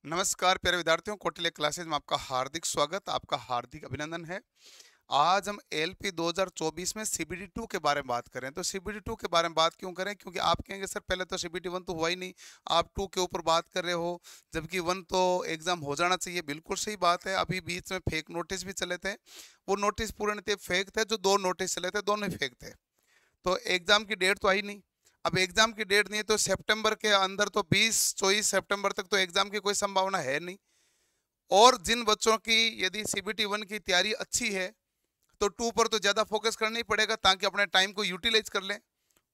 नमस्कार प्यारे विद्यार्थियों, कौटिल्य क्लासेज में आपका हार्दिक स्वागत, आपका हार्दिक अभिनंदन है। आज हम एलपी 2024 में सीबीटी 2 के बारे में बात करें। तो सीबीटी 2 के बारे में बात क्यों करें? क्योंकि आप कहेंगे सर पहले तो सीबीटी 1 तो हुआ ही नहीं, आप 2 के ऊपर बात कर रहे हो, जबकि 1 तो एग्जाम हो जाना चाहिए। बिल्कुल सही बात है। अभी बीच में फेक नोटिस भी चले थे, वो नोटिस पूर्ण फेक थे। जो 2 नोटिस चले थे दोनों ही फेक थे। तो एग्जाम की डेट तो आई नहीं। अब एग्जाम की डेट नहीं है तो सितंबर के अंदर तो 20-24 सितंबर तक तो एग्जाम की कोई संभावना है नहीं। और जिन बच्चों की यदि सीबीटी 1 की तैयारी अच्छी है तो 2 पर तो ज्यादा फोकस करना ही पड़ेगा ताकि अपने टाइम को यूटिलाइज कर लें।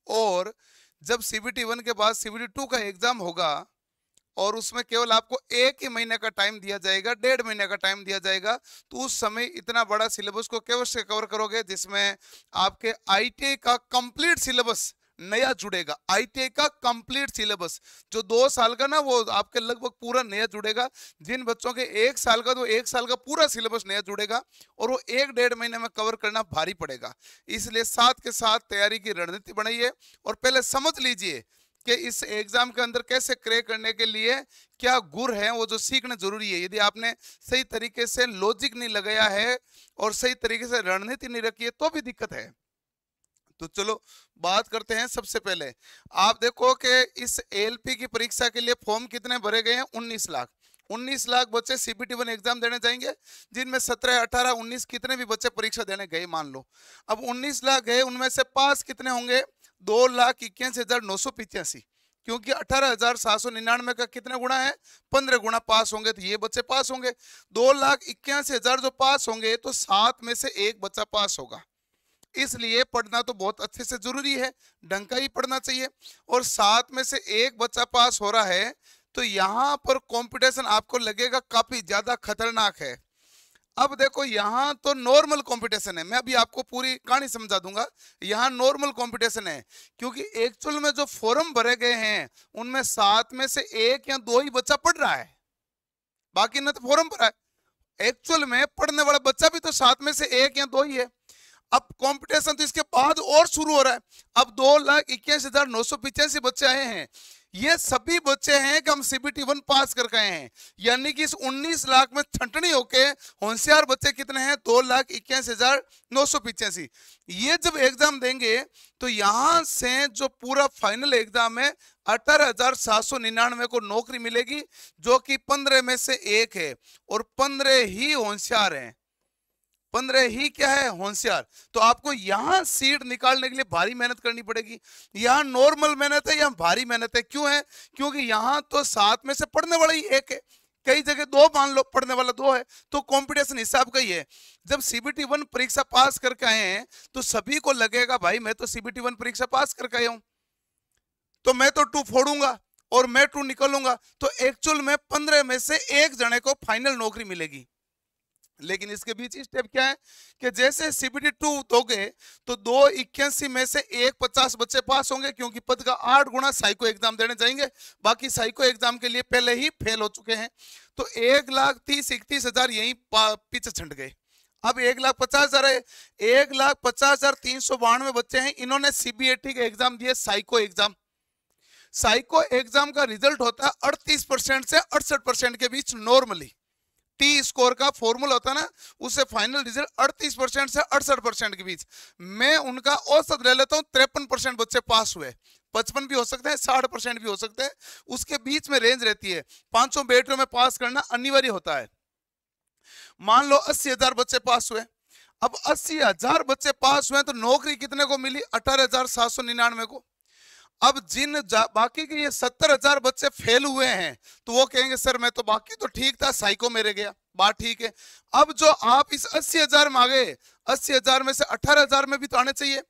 और जब सीबीटी 1 के बाद सीबीटी 2 का एग्जाम होगा और उसमें केवल आपको 1 ही महीने का टाइम दिया जाएगा, 1.5 महीने का टाइम दिया जाएगा, तो उस समय इतना बड़ा सिलेबस को कैसे कवर करोगे, जिसमें आपके आईटीआई का कंप्लीट सिलेबस नया जुड़ेगा। आईटीआई का कंप्लीट सिलेबस जो 2 साल का ना, वो आपके लगभग पूरा नया जुड़ेगा। जिन बच्चों के 1 साल का, तो 1 साल का पूरा सिलेबस नया जुड़ेगा और वो 1-1.5 महीने में कवर करना भारी पड़ेगा। इसलिए साथ के साथ तैयारी की रणनीति बनाइए और पहले समझ लीजिए कि इस एग्जाम के अंदर कैसे क्रैक करने के लिए क्या गुर है, वो जो सीखना जरूरी है। यदि आपने सही तरीके से लॉजिक नहीं लगाया है और सही तरीके से रणनीति नहीं रखी है तो भी दिक्कत है। तो चलो बात करते हैं। सबसे पहले आप देखो कि इस एलपी की परीक्षा के लिए फॉर्म कितने भरे गए हैं? 19 लाख। 19 लाख बच्चे सीबीटी 1 एग्जाम देने जाएंगे, जिनमें 17, 18, 19 कितने भी बच्चे परीक्षा देने गए मान लो। अब 19 लाख गए, उनमें से पास कितने होंगे? 2,81,985, क्योंकि 18,799 का कितने गुना है? 15 गुना पास होंगे, तो ये बच्चे पास होंगे। 2,81,000 जो पास होंगे तो 7 में से एक बच्चा पास होगा। इसलिए पढ़ना तो बहुत अच्छे से जरूरी है, ढंग का ही पढ़ना चाहिए। और 7 में से एक बच्चा पास हो रहा है तो यहां पर कंपटीशन आपको लगेगा काफी ज्यादा खतरनाक है। अब देखो यहाँ तो नॉर्मल कंपटीशन है, मैं अभी आपको पूरी कहानी समझा दूंगा। यहाँ नॉर्मल कंपटीशन है क्योंकि एक्चुअल में जो फॉर्म भरे गए हैं उनमें 7 में से एक या 2 ही बच्चा पढ़ रहा है, बाकी ना तो फॉर्म भरा है। एक्चुअल में पढ़ने वाला बच्चा भी तो 7 में से एक या 2 ही है। अब कंपटीशन तो इसके बाद और शुरू हो रहा है। अब 2,81,985 बच्चे आए हैं, ये सभी बच्चे हैं कि हम सीबीटी 1 पास करके आए हैं। यानी कि इस 19 लाख में छंटनी होके होशियार बच्चे कितने हैं? 2,81,985। ये जब एग्जाम देंगे तो यहां से जो पूरा फाइनल एग्जाम है 18,799 को नौकरी मिलेगी, जो कि 15 में से एक है और 15 ही होशियार हैं। 15 ही क्या है? होशियार। तो आपको यहां सीट निकालने के लिए भारी मेहनत करनी पड़ेगी। यहां नॉर्मल मेहनत है, यहां भारी मेहनत है। क्यों है? क्योंकि यहां तो 7 में से पढ़ने वाला ही एक है, कई जगह 2 मान लो, पढ़ने वाला 2 है, तो कंपटीशन हिसाब का ही है। जब सीबीटी 1 परीक्षा पास करके आए हैं तो सभी को लगेगा भाई मैं तो सीबीटी 1 परीक्षा पास करके आया हूं, तो मैं तो 2 फोड़ूंगा और मैं 2 निकलूंगा। तो एक्चुअल में 15 में से एक जने को फाइनल नौकरी मिलेगी। लेकिन इसके बीच स्टेप क्या है कि जैसे सीबीटी 2 दोगे तो 281 में से 150 बच्चे पास होंगे, क्योंकि पद का 8 गुना साइको एग्जाम देने जाएंगे। बाकी साइको एग्जाम के लिए पहले ही फेल हो चुके हैं। तो 1,30,31,000 यहीं पीछे छंट गए। अब 1,50,000 है। 1,50,392 बच्चे हैं, इन्होंने सीबीएटी का एग्जाम दिए, साइको एग्जाम। साइको एग्जाम का रिजल्ट होता है 38% से 68% के बीच नॉर्मली। टी स्कोर का फॉर्मूला होता है ना, उससे फाइनल रिजल्ट 38% से 68% के बीच। मैं उनका औसत ले लेता हूं, 53% बच्चे पास हुए। 55 भी हो सकते हैं, 60% भी हो सकते हैं, उसके बीच में रेंज रहती है। 500 बेटियों में पास करना अनिवार्य होता है। मान लो 80,000 बच्चे पास हुए। अब 80,000 बच्चे पास हुए तो नौकरी कितने को मिली? 18,799 को। अब जिन बाकी के ये 70,000 बच्चे फेल हुए हैं तो वो कहेंगे सर मैं तो बाकी तो ठीक था, साइको मेरे गया, बात ठीक है। अब जो आप इस 80,000 में आ गए, 80,000 में से 18,000 में भी तो आने चाहिए।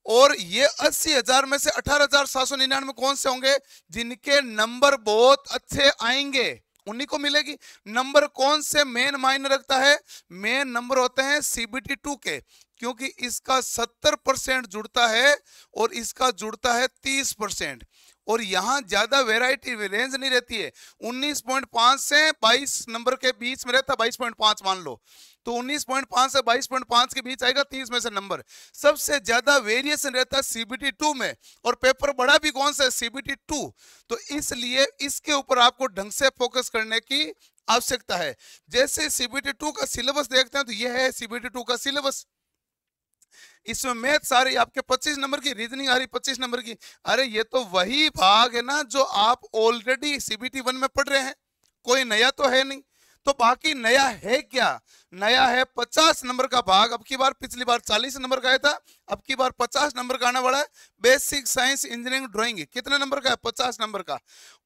और ये 80,000 में से 18,799 कौन से होंगे? जिनके नंबर बहुत अच्छे आएंगे उन्हीं को मिलेगी। नंबर कौन से मेन मायने रखता है? मेन नंबर होते हैं सीबीटी 2 के, क्योंकि इसका 70% जुड़ता है और इसका जुड़ता है 30%। और यहाँ ज्यादा वेराइटी रेंज नहीं रहती है। 19.5 से 22 नंबर के बीच में रहता है, 22.5 मान लो, तो 19.5 से 22.5 के बीच आएगा 30 में से नंबर। सबसे ज्यादा वेरिएशन रहता है सीबीटी 2 में, और पेपर बड़ा भी कौन सा है, सीबीटी 2। तो इसलिए इसके ऊपर आपको ढंग से फोकस करने की आवश्यकता है। जैसे सीबीटी 2 का सिलेबस देखते हैं तो यह है सीबीटी 2 का सिलेबस। इसमें मैथ सारी आपके 25 नंबर की, रीजनिंग आ रही 25 नंबर की। अरे ये तो वही भाग है ना जो आप ऑलरेडी सीबीटी 1 में पढ़ रहे हैं, कोई नया तो है नहीं। तो बाकी नया है क्या, नया है 50 नंबर का भाग। अब की बार, पिछली बार 40 नंबर का आया था, अब की बार 50 नंबर का आने वाला है। बेसिक साइंस इंजीनियरिंग ड्राइंग कितने नंबर का है, 50 नंबर का।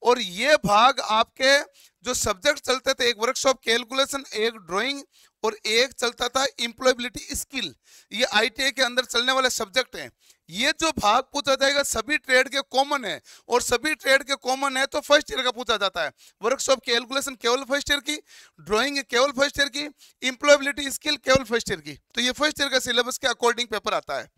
और ये भाग आपके जो सब्जेक्ट चलते थे, एक वर्कशॉप कैलकुलेशन, एक ड्राइंग, और एक चलता था एम्प्लॉयबिलिटी स्किल, ये आईटीआई के अंदर चलने वाले सब्जेक्ट हैं। ये जो भाग पूछा जाएगा सभी ट्रेड के कॉमन है, और सभी ट्रेड के कॉमन है तो फर्स्ट ईयर का पूछा जाता है। वर्कशॉप कैलकुलेशन केवल फर्स्ट ईयर की, ड्राइंग केवल फर्स्ट ईयर की, एम्प्लॉयबिलिटी स्किल केवल फर्स्ट ईयर की। तो ये फर्स्ट ईयर का सिलेबस के अकॉर्डिंग पेपर आता है।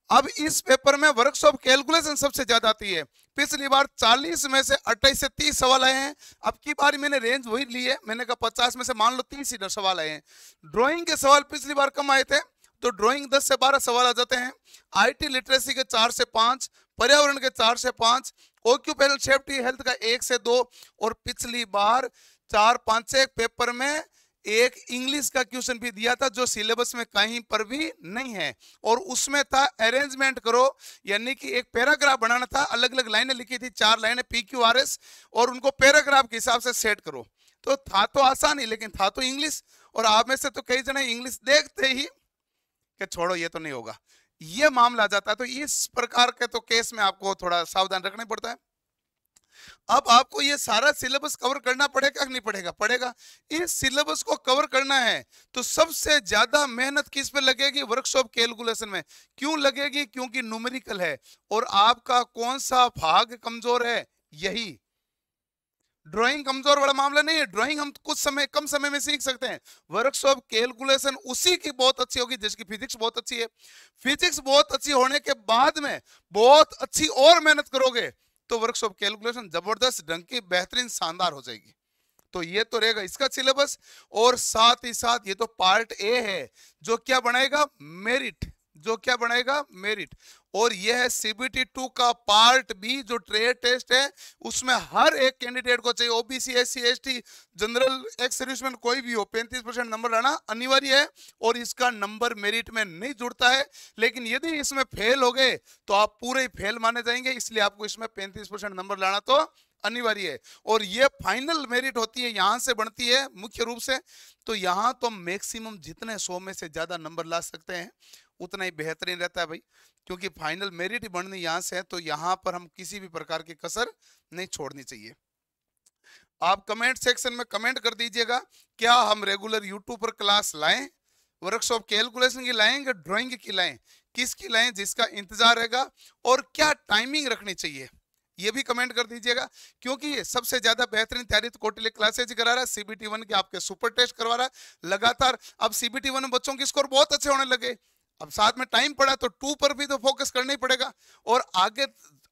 अब इस पेपर में वर्कशॉप कैलकुलेशन सबसे ज्यादा आती है। पिछली बार 40 में से 28 से 30 सवाल आए हैं। अब की बार मैंने रेंज वही ली है, मैंने कहा 50 में से मान लो 30 ही सवाल आए हैं। ड्राइंग के सवाल पिछली बार कम आए थे, तो ड्राइंग 10 से 12 सवाल आ जाते हैं। आईटी लिटरेसी के 4 से 5, पर्यावरण के 4 से 5, ऑक्यूपेशनल सेफ्टी हेल्थ का 1 से 2, और पिछली बार 4-5 से पेपर में एक इंग्लिश का क्वेश्चन भी दिया था जो सिलेबस में कहीं पर भी नहीं है, और उसमें था अरेंजमेंट करो, यानी कि एक पैराग्राफ बनाना था, अलग अलग लाइनें लिखी थी, 4 लाइनें PQRS, और उनको पैराग्राफ के हिसाब से सेट करो। तो था तो आसान ही, लेकिन था तो इंग्लिश, और आप में से तो कई जने इंग्लिश देखते ही कि छोड़ो ये तो नहीं होगा, ये मामला आ जाता है। तो इस प्रकार के तो केस में आपको थोड़ा सावधान रखना पड़ता है। अब आपको ये सारा सिलेबस कवर करना पड़ेगा कि नहीं पड़ेगा, पड़ेगा। इस सिलेबस को कवर करना है तो सबसे ज्यादा मेहनत किस पे लगेगी, वर्कशॉप कैलकुलेशन में। क्यों लगेगी, क्योंकि न्यूमेरिकल है, और आपका कौन सा भाग कमजोर है, यही। ड्राइंग कमजोर वाला मामला नहीं है, ड्राइंग हम कुछ समय, कम समय में सीख सकते हैं। वर्कशॉप कैलकुलेशन उसी की बहुत अच्छी होगी जिसकी फिजिक्स बहुत अच्छी है। फिजिक्स बहुत अच्छी होने के बाद में बहुत अच्छी और मेहनत करोगे तो वर्कशॉप कैलकुलेशन जबरदस्त ढंग की, बेहतरीन, शानदार हो जाएगी। तो ये तो रहेगा इसका सिलेबस, और साथ ही साथ ये तो पार्ट ए है जो क्या बनाएगा, मेरिट, जो क्या बनाएगा, मेरिट। और यह है सीबीटी 2 का पार्ट बी जो ट्रेड टेस्ट है, उसमें हर एक कैंडिडेट को चाहिए, OBC, SC, ST, general, ex serviceman, कोई भी हो, 35% नंबर लाना अनिवार्य है। और इसका नंबर मेरिट में नहीं जुड़ता है, लेकिन यदि इसमें फेल हो गए तो आप पूरे ही फेल माने जाएंगे, इसलिए आपको इसमें 35% नंबर लाना तो अनिवार्य है। और ये फाइनल मेरिट होती है, यहां से बनती है मुख्य रूप से। तो यहां तो मैक्सिमम जितने 100 में से ज्यादा नंबर ला सकते हैं उतना ही बेहतरीन रहता है भाई, क्योंकि फाइनल मेरिट ही बढ़नी यहां से है। तो यहां पर हम किसी भी प्रकार की कसर नहीं छोड़नी चाहिए। आप कमेंट सेक्शन में कमेंट कर दीजिएगा, क्या हम रेगुलर यूट्यूब पर क्लास लाएं, वर्कशॉप कैलकुलेशन की लाएंगे, ड्राइंग की लाएं, किसकी लाएं, जिसका इंतजार रहेगा, और क्या टाइमिंग रखनी चाहिए ये भी कमेंट कर दीजिएगा। क्योंकि ये सबसे ज्यादा बेहतरीन तैयारी तो कौटिल्य क्लासेज करा रहा है, सीबीटी 1 के आपके सुपर टेस्ट करवा रहा है लगातार। अब सीबीटी 1 में बच्चों के स्कोर बहुत अच्छे होने लगे, अब साथ में टाइम पड़ा तो 2 पर भी तो फोकस करना ही पड़ेगा। और आगे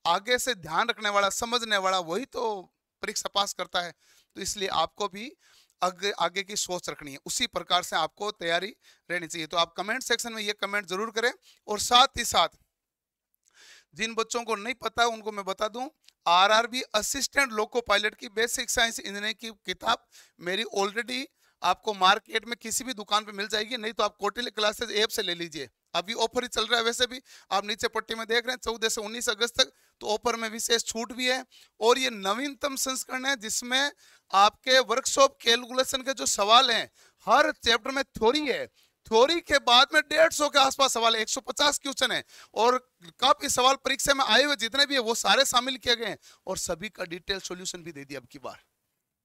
आगे से ध्यान रखने वाला, समझने वाला, वही तो परीक्षा पास करता है। तो इसलिए आपको भी आगे आगे की सोच रखनी है, उसी प्रकार से आपको तैयारी रहनी चाहिए। तो आप कमेंट सेक्शन में ये कमेंट जरूर करें। और साथ ही साथ जिन बच्चों को नहीं पता है उनको मैं बता दूं, आरआरबी असिस्टेंट लोको पायलट की बेसिक साइंस इंजीनियरिंग की किताब मेरी ऑलरेडी आपको मार्केट में किसी भी दुकान पे मिल जाएगी, नहीं तो आप कौटिल्य क्लासेज ऐप से ले लीजिए। अभी ऑफर ही चल रहा है, वैसे भी आप नीचे पट्टी में देख रहे हैं 14 से 19 अगस्त तक, तो ऑफर में विशेष छूट भी है। और ये नवीनतम संस्करण है जिसमें आपके वर्कशॉप कैलकुलेशन के जो सवाल हैं, हर चैप्टर में थ्योरी है, थ्योरी के बाद में 150 के आसपास सवाल है, 150 क्वेश्चन है, और काफी सवाल परीक्षा में आए हुए जितने भी है वो सारे शामिल किए गए हैं, और सभी का डिटेल सॉल्यूशन भी दे दिया। अब की बार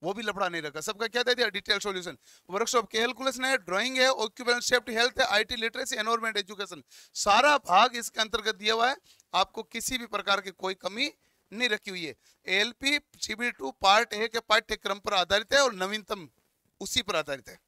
वो भी लफड़ा नहीं रखा, सबका क्या दे दिया, डिटेल सॉल्यूशन। वर्कशॉप कैलकुलेशन है, ड्राइंग है, ऑक्यूपेशनल सेफ्टी हेल्थ है, आईटी लिटरेसी, एनवायरमेंट एजुकेशन, सारा भाग इसके अंतर्गत दिया हुआ है। आपको किसी भी प्रकार की कोई कमी नहीं रखी हुई है। एलपी सीबीटी 2 पार्ट ए के पाठ्यक्रम पर आधारित है और नवीनतम उसी पर आधारित है।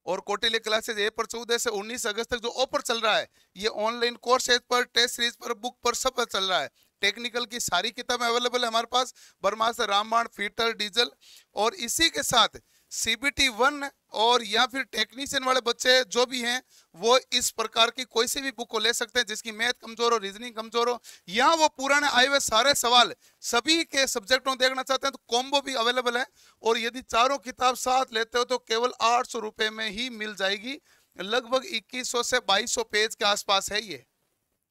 और कौटिल्य क्लासेज ए पर 14 से 19 अगस्त तक जो ऑफर चल रहा है, ये ऑनलाइन कोर्स पर, टेस्ट सीरीज पर, बुक पर, सब पर चल रहा है। टेक्निकल की सारी किताबें अवेलेबल है हमारे पास, ब्रह्मास्त्र, रामबाण, फीटर, डीजल। और इसी के साथ CBT 1 और या फिर टेक्नीशियन वाले बच्चे जो भी हैं वो इस प्रकार की कोई सी भी बुक को ले सकते हैं जिसकी मैथ कमजोर हो, रीजनिंग कमजोर हो, या वो पुराने आए हुए सारे सवाल सभी के सब्जेक्टों देखना चाहते हैं तो कॉम्बो भी अवेलेबल है। और यदि चारों किताब साथ लेते हो तो केवल 800 रुपए में ही मिल जाएगी। लगभग 2100 से 2200 पेज के आसपास है, ये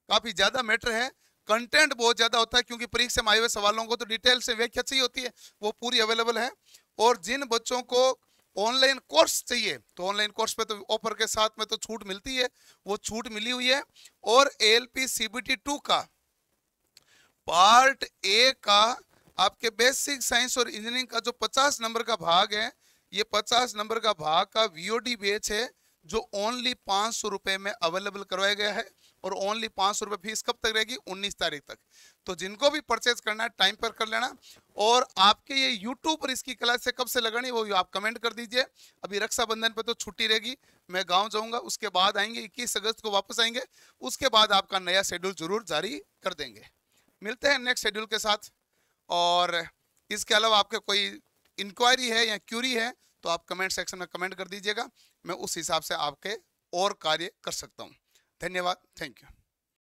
काफी ज्यादा मैटर है, कंटेंट बहुत ज्यादा होता है क्योंकि परीक्षा में आए हुए सवालों को तो डिटेल से व्याख्या चाहिए होती है, वो पूरी अवेलेबल है। और जिन बच्चों को ऑनलाइन कोर्स चाहिए तो ऑनलाइन कोर्स पे तो ऑफर के साथ में तो छूट मिलती है, वो छूट मिली हुई है। और ALP CBT 2 का पार्ट ए का आपके बेसिक साइंस और इंजीनियरिंग का जो 50 नंबर का भाग है, ये 50 नंबर का भाग का VOD बैच है जो ओनली 500 रुपए में अवेलेबल करवाया गया है। और ओनली 500 रुपए फीस कब तक रहेगी? 19 तारीख तक। तो जिनको भी परचेज करना है टाइम पर कर लेना। और आपके ये यूट्यूब पर इसकी क्लास से कब से लगानी वो आप कमेंट कर दीजिए। अभी रक्षाबंधन पे तो छुट्टी रहेगी, मैं गांव जाऊंगा, उसके बाद आएंगे, 21 अगस्त को वापस आएंगे, उसके बाद आपका नया शेड्यूल जरूर जारी कर देंगे। मिलते हैं नेक्स्ट शेड्यूल के साथ। और इसके अलावा आपके कोई इंक्वायरी है या क्यूरी है तो आप कमेंट सेक्शन में कमेंट कर दीजिएगा, मैं उस हिसाब से आपके और कार्य कर सकता हूं। धन्यवाद, थैंक यू।